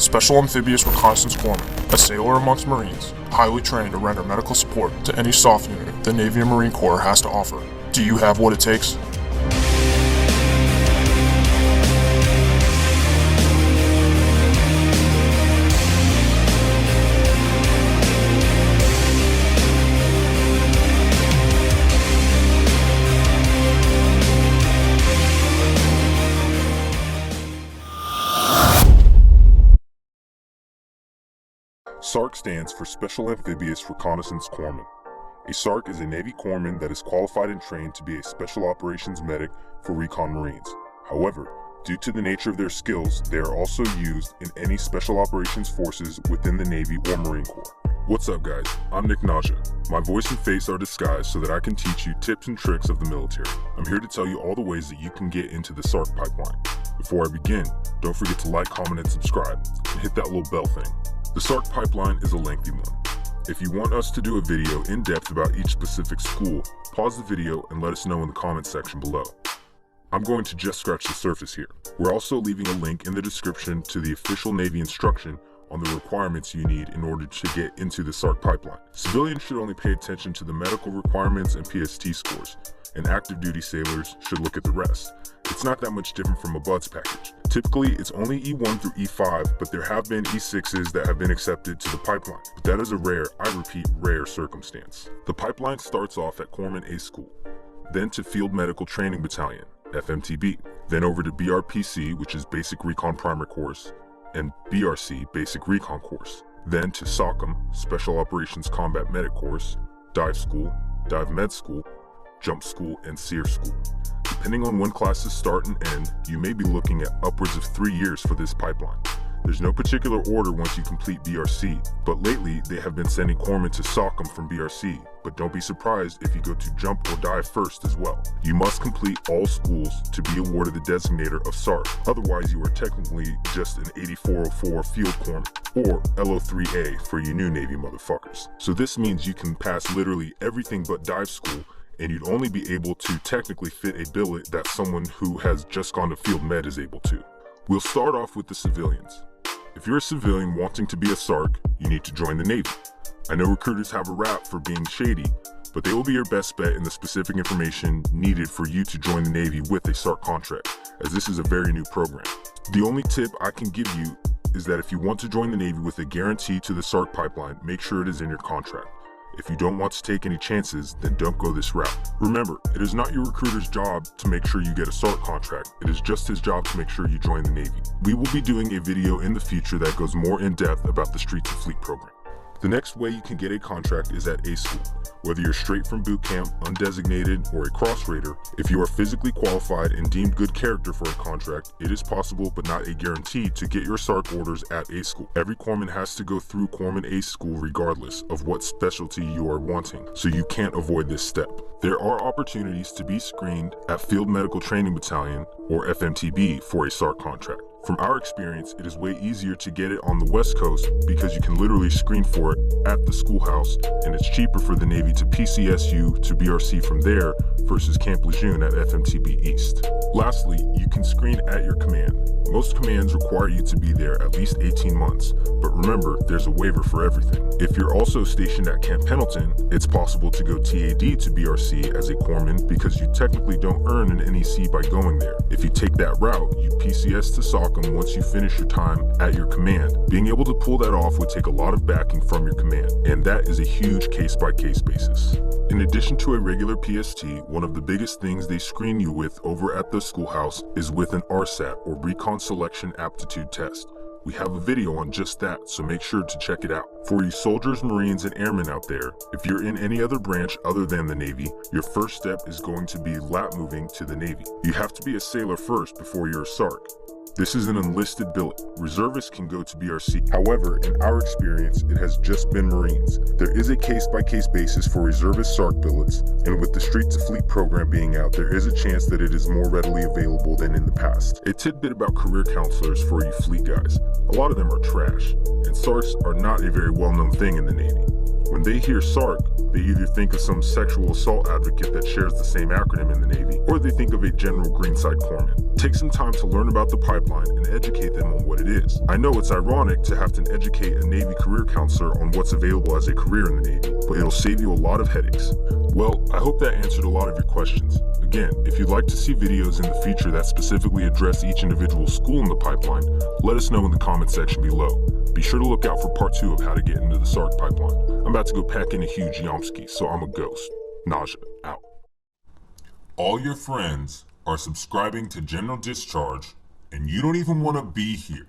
Special Amphibious Reconnaissance Corpsman, a sailor amongst Marines, highly trained to render medical support to any soft unit the Navy and Marine Corps has to offer. Do you have what it takes? SARC stands for Special Amphibious Reconnaissance Corpsman. A SARC is a Navy corpsman that is qualified and trained to be a Special Operations Medic for Recon Marines. However, due to the nature of their skills, they are also used in any Special Operations Forces within the Navy or Marine Corps. What's up guys, I'm Nick Naja. My voice and face are disguised so that I can teach you tips and tricks of the military. I'm here to tell you all the ways that you can get into the SARC pipeline. Before I begin, don't forget to like, comment, and subscribe, and hit that little bell thing. The SARC pipeline is a lengthy one. If you want us to do a video in depth about each specific school, pause the video and let us know in the comments section below. I'm going to just scratch the surface here. We're also leaving a link in the description to the official Navy instruction on the requirements you need in order to get into the SARC pipeline. Civilians should only pay attention to the medical requirements and PST scores, and active duty sailors should look at the rest. It's not that much different from a BUDS package. Typically, it's only E1 through E5, but there have been E6s that have been accepted to the pipeline. But that is a rare, I repeat, rare circumstance. The pipeline starts off at Corpsman A School, then to Field Medical Training Battalion, FMTB, then over to BRPC, which is Basic Recon Primer Course, and BRC, Basic Recon Course, then to SOCM, Special Operations Combat Medic Course, Dive School, Dive Med School, Jump School, and SEER School. Depending on when classes start and end, you may be looking at upwards of 3 years for this pipeline. There's no particular order once you complete BRC, but lately they have been sending corpsmen to SOCM from BRC, but don't be surprised if you go to Jump or Dive first as well. You must complete all schools to be awarded the designator of SARC, otherwise you are technically just an 8404 Field Corpsman, or LO3A for you new Navy motherfuckers. So this means you can pass literally everything but Dive School, and you'd only be able to technically fit a billet that someone who has just gone to Field Med is able to. We'll start off with the civilians. If you're a civilian wanting to be a SARC, you need to join the Navy. I know recruiters have a rap for being shady, but they will be your best bet in the specific information needed for you to join the Navy with a SARC contract, as this is a very new program. The only tip I can give you is that if you want to join the Navy with a guarantee to the SARC pipeline, make sure it is in your contract. If you don't want to take any chances, then don't go this route. Remember, it is not your recruiter's job to make sure you get a SARC contract. It is just his job to make sure you join the Navy. We will be doing a video in the future that goes more in depth about the Streets of Fleet program. The next way you can get a contract is at A School. Whether you're straight from boot camp, undesignated, or a cross raider, if you are physically qualified and deemed good character for a contract, it is possible but not a guarantee to get your SARC orders at A School. Every corpsman has to go through Corpsman A School regardless of what specialty you are wanting, so you can't avoid this step. There are opportunities to be screened at Field Medical Training Battalion, or FMTB, for a SARC contract. From our experience, it is way easier to get it on the West Coast because you can literally screen for it at the schoolhouse, and it's cheaper for the Navy to PCS you to BRC from there versus Camp Lejeune at FMTB East. Lastly, you can screen at your command. Most commands require you to be there at least 18 months, but remember, there's a waiver for everything. If you're also stationed at Camp Pendleton, it's possible to go TAD to BRC as a corpsman because you technically don't earn an NEC by going there. If you take that route, you PCS to SOCM once you finish your time at your command. Being able to pull that off would take a lot of backing from your command, and that is a huge case-by-case basis. In addition to a regular PST, one of the biggest things they screen you with over at the schoolhouse is with an RSAT, or Recon Selection Aptitude Test. We have a video on just that, so make sure to check it out. For you soldiers, Marines, and airmen out there, if you're in any other branch other than the Navy, your first step is going to be lat moving to the Navy. You have to be a sailor first before you're a SARC. This is an enlisted billet. Reservists can go to BRC. However, in our experience, it has just been Marines. There is a case-by-case basis for reservist SARC billets, and with the Streets of Fleet program being out, there is a chance that it is more readily available than in the past. A tidbit about career counselors for you fleet guys. A lot of them are trash, and SARCs are not a very well-known thing in the Navy. When they hear SARC, they either think of some sexual assault advocate that shares the same acronym in the Navy, or they think of a General Greenside corpsman. Take some time to learn about the pipeline and educate them on what it is. I know it's ironic to have to educate a Navy career counselor on what's available as a career in the Navy, but it'll save you a lot of headaches. Well, I hope that answered a lot of your questions. Again, if you'd like to see videos in the future that specifically address each individual school in the pipeline, let us know in the comment section below. Be sure to look out for part 2 of how to get into the Sarc pipeline. I'm about to go pack in a huge Yomski, so I'm a ghost. Nausea, out. All your friends are subscribing to General Discharge, and you don't even want to be here.